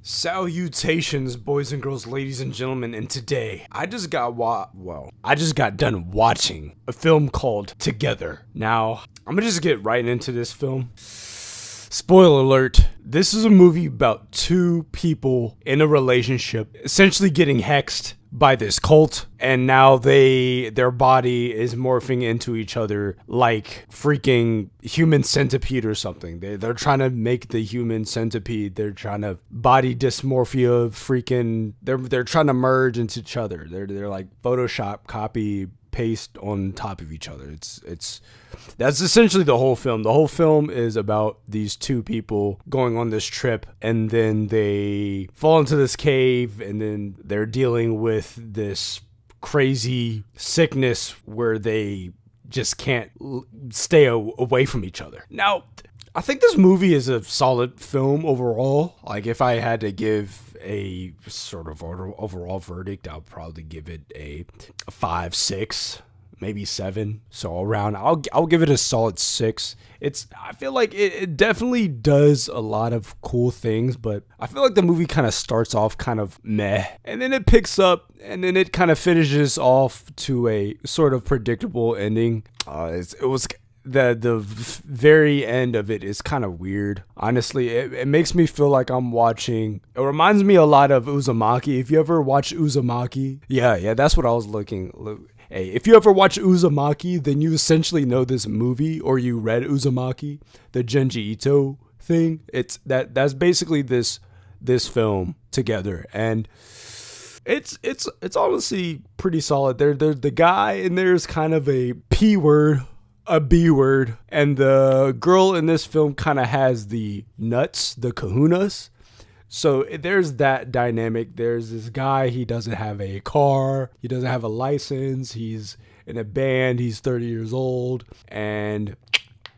Salutations, boys and girls, ladies and gentlemen, and today I just got done watching a film called Together. Now, I'm gonna just get right into this film. Spoiler alert, this is a movie about two people in a relationship essentially getting hexed by this cult, and now their body is morphing into each other like freaking human centipede or something. They're trying to make the human centipede. They're trying to body dysmorphia freaking they're trying to merge into each other. They're like Photoshop copy paste on top of each other. That's essentially the whole film. The whole film is about these two people going on this trip, and then they fall into this cave, and then they're dealing with this crazy sickness where they just can't stay away from each other. Now, I think this movie is a solid film overall. Like, if I had to give a sort of overall verdict, I'll probably give it a 5, 6, maybe 7. So around, I'll give it a solid 6. I feel like it definitely does a lot of cool things, but I feel like the movie kind of starts off kind of meh, and then it picks up, and then it kind of finishes off to a sort of predictable ending. The very end of it is kind of weird. Honestly, it makes me feel like I'm watching. It reminds me a lot of Uzumaki. If you ever watch Uzumaki, yeah, that's what I was looking. Hey, if you ever watch Uzumaki, then you essentially know this movie, or you read Uzumaki, the Junji Ito thing. That's basically this film Together, and it's honestly pretty solid. There's the guy, and there's kind of a P word, a B word, and the girl in this film kind of has the nuts, the kahunas. So there's that dynamic. There's this guy, he doesn't have a car, he doesn't have a license, he's in a band, he's 30 years old, and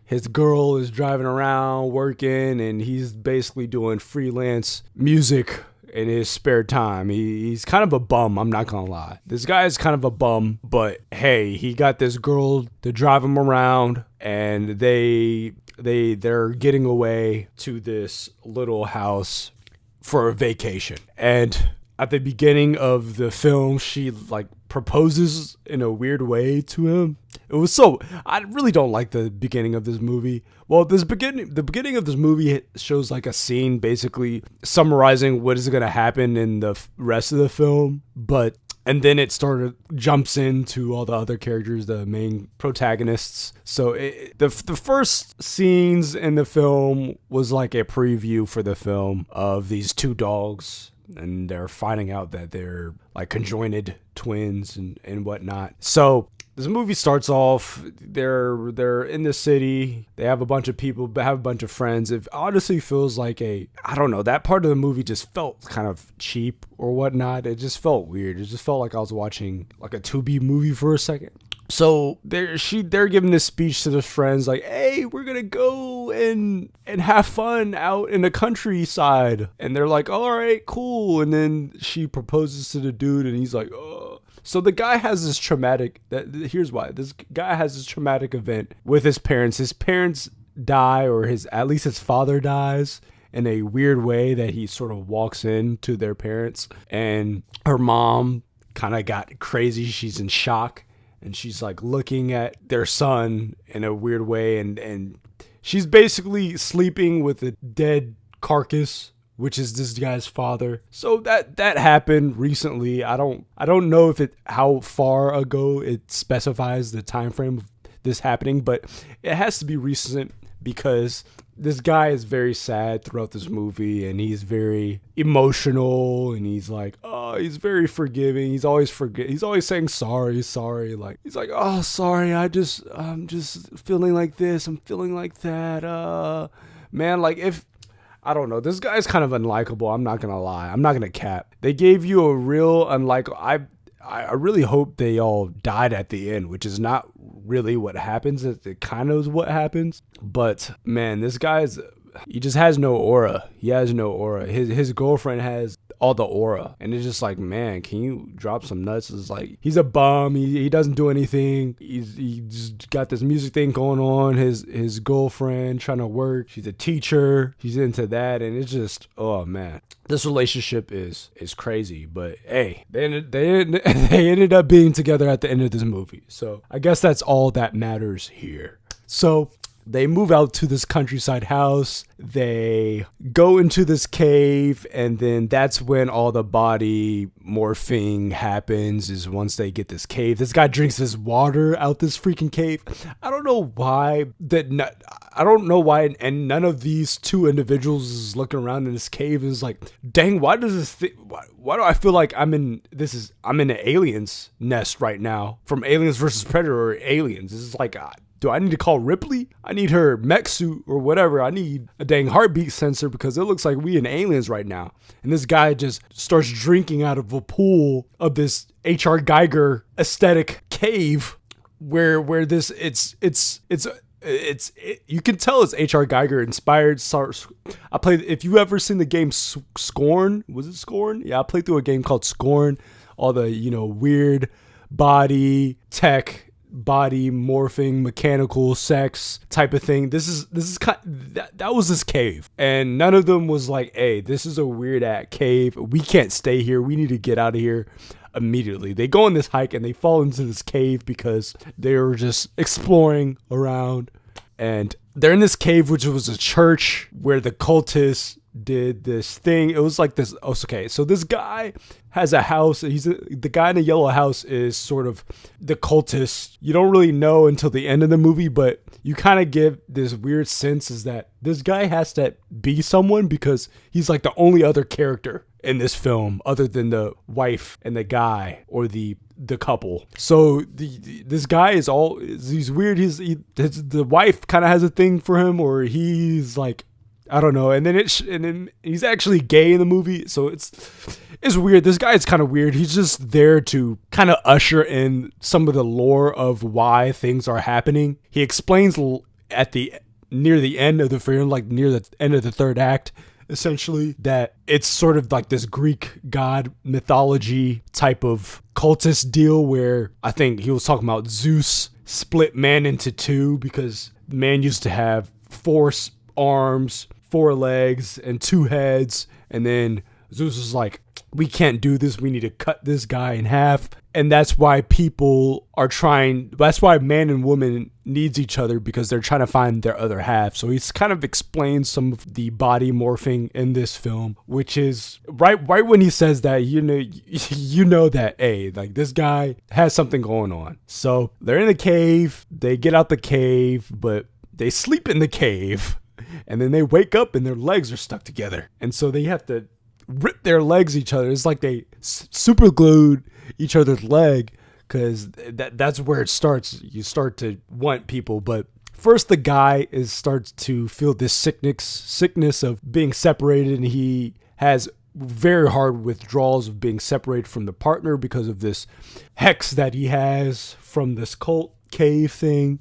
his girl is driving around working, and he's basically doing freelance music in his spare time. He's kind of a bum, I'm not gonna lie. This guy is kind of a bum, but hey, he got this girl to drive him around, and they're getting away to this little house for a vacation. And at the beginning of the film, she like proposes in a weird way to him. I really don't like the beginning of this movie. Well, the beginning of this movie shows like a scene basically summarizing what is going to happen in the rest of the film, and then it jumps into all the other characters, the main protagonists. So the first scenes in the film was like a preview for the film of these two dogs, and they're finding out that they're like conjoined twins and whatnot. So this movie starts off, they're in the city, they have a bunch of people, have a bunch of friends. It honestly feels like I don't know, that part of the movie just felt kind of cheap or whatnot. It just felt weird. It just felt like I was watching like a 2B movie for a second. So they're giving this speech to their friends like, hey, we're gonna go and have fun out in the countryside. And they're like, all right, cool. And then she proposes to the dude, and he's like, oh. So the guy has this here's why. This guy has this traumatic event with his parents. His parents die, or at least his father dies in a weird way that he sort of walks into their parents. And her mom kind of got crazy. She's in shock. And she's like looking at their son in a weird way, and she's basically sleeping with a dead carcass, which is this guy's father. So that happened recently. I don't know how far ago it specifies the time frame of this happening, but it has to be recent because this guy is very sad throughout this movie, and he's very emotional, and he's like, oh, he's very forgiving. He's always saying sorry. Like, he's like, oh, sorry. I'm just feeling like this. I'm feeling like that. Man, like, I don't know. This guy's kind of unlikable. I'm not going to lie. I'm not going to cap. They gave you a real unlikable. I really hope they all died at the end, which is not really what happens. It kind of is what happens. But man, this guy's he just has no aura. He has no aura. His girlfriend has all the aura, and it's just like, man, can you drop some nuts? It's like, he's a bum. He doesn't do anything. He just got this music thing going on. His girlfriend trying to work. She's a teacher. She's into that, and it's just, oh man, this relationship is crazy. But hey, they ended up being together at the end of this movie. So I guess that's all that matters here. So they move out to this countryside house. They go into this cave, and then that's when all the body morphing happens, is once they get this cave. This guy drinks this water out this freaking cave. I don't know why and none of these two individuals is looking around in this cave and is like, dang, why does this thing, why do I feel like I'm in an alien's nest right now, from Aliens versus Predator or Aliens? This is like, do I need to call Ripley? I need her mech suit or whatever. I need a dang heartbeat sensor because it looks like we in Aliens right now. And this guy just starts drinking out of a pool of this H.R. Geiger aesthetic cave where this you can tell it's H.R. Geiger inspired. If you ever seen the game Scorn, was it Scorn? Yeah, I played through a game called Scorn. All the, weird body tech, body morphing, mechanical sex type of thing. This is kind of, that was this cave, and none of them was like, hey, this is a weird cave, we can't stay here, we need to get out of here immediately. They go on this hike and they fall into this cave because they were just exploring around, and they're in this cave, which was a church where the cultists did this thing. It was like this. Okay, so this guy has a house. The guy in the yellow house is sort of the cultist. You don't really know until the end of the movie, but you kind of get this weird sense is that this guy has to be someone because he's like the only other character in this film other than the wife and the guy or the couple. So this guy he's weird. The wife kind of has a thing for him, or he's like, I don't know. And then he's actually gay in the movie, so it's weird. This guy is kind of weird. He's just there to kind of usher in some of the lore of why things are happening. He explains near the end of the film, like near the end of the third act, essentially, that it's sort of like this Greek god mythology type of cultist deal where I think he was talking about Zeus split man into two because man used to have 4 arms, 4 legs, and 2 heads, and then Zeus was like, we can't do this, we need to cut this guy in half. And that's why that's why man and woman needs each other, because they're trying to find their other half. So he's kind of explained some of the body morphing in this film, which is right when he says that, you know that, hey, like, this guy has something going on. So they're in the cave, they get out the cave, but they sleep in the cave, and then they wake up and their legs are stuck together. And so they have to rip their legs each other. It's like they super glued each other's leg, because that's where it starts. You start to want people, but first the guy starts to feel this sickness of being separated, and he has very hard withdrawals of being separated from the partner because of this hex that he has from this cult cave thing.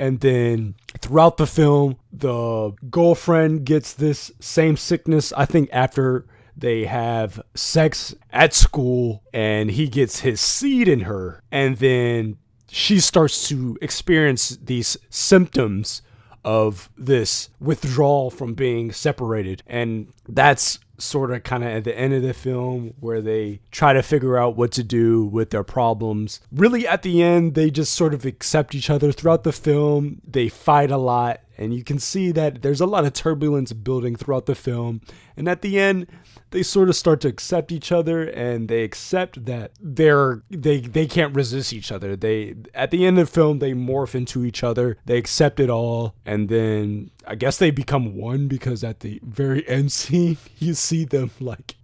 And then throughout the film, the girlfriend gets this same sickness, I think, after they have sex at school, and he gets his seed in her. And then she starts to experience these symptoms of this withdrawal from being separated. And that's sort of kind of at the end of the film where they try to figure out what to do with their problems. Really, at the end, they just sort of accept each other. Throughout the film, they fight a lot, and you can see that there's a lot of turbulence building throughout the film. And at the end, they sort of start to accept each other, and they accept that they can't resist each other. At the end of the film, they morph into each other. They accept it all, and then I guess they become one, because at the very end scene, you see them like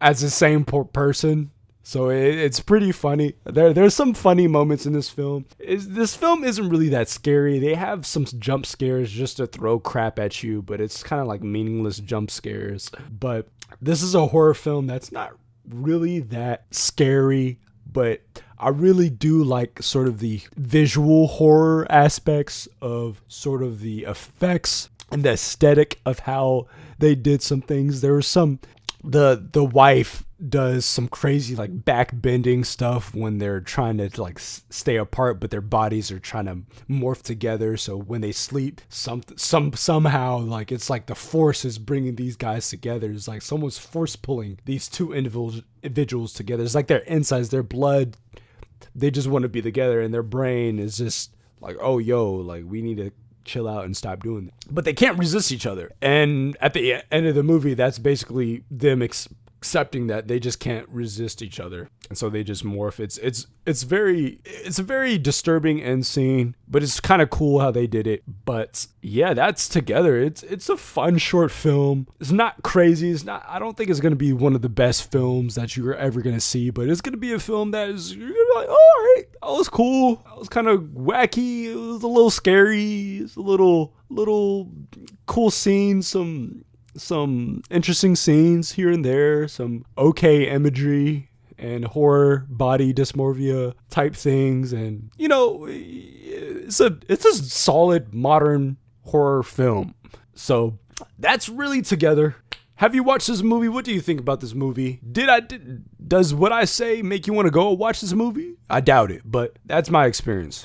as the same person. So it's pretty funny. There's some funny moments in this film. This film isn't really that scary. They have some jump scares just to throw crap at you, but it's kind of like meaningless jump scares. But this is a horror film that's not really that scary, but I really do like sort of the visual horror aspects of sort of the effects and the aesthetic of how they did some things. There was some, the wife does some crazy like back bending stuff when they're trying to like stay apart, but their bodies are trying to morph together. So when they sleep, somehow like it's like the force is bringing these guys together. It's like someone's force pulling these two individuals together. It's like their insides, their blood, they just want to be together, and their brain is just like, oh yo, like we need to chill out and stop doing that. But they can't resist each other. And at the end of the movie, that's basically them accepting that they just can't resist each other, and so they just morph. It's a very disturbing end scene, but it's kind of cool how they did it. But yeah, that's Together. It's a fun short film. It's not crazy. It's not. I don't think it's gonna be one of the best films that you're ever gonna see, but it's gonna be a film that is, you're gonna be like, all right, that was cool. That was kind of wacky. It was a little scary. It's a little cool scenes. Some interesting scenes here and there, some okay imagery and horror body dysmorphia type things, and you know, it's a solid modern horror film. So that's really Together. Have you watched this movie? What do you think about this movie? Does what I say make you want to go watch this movie? I doubt it, but that's my experience.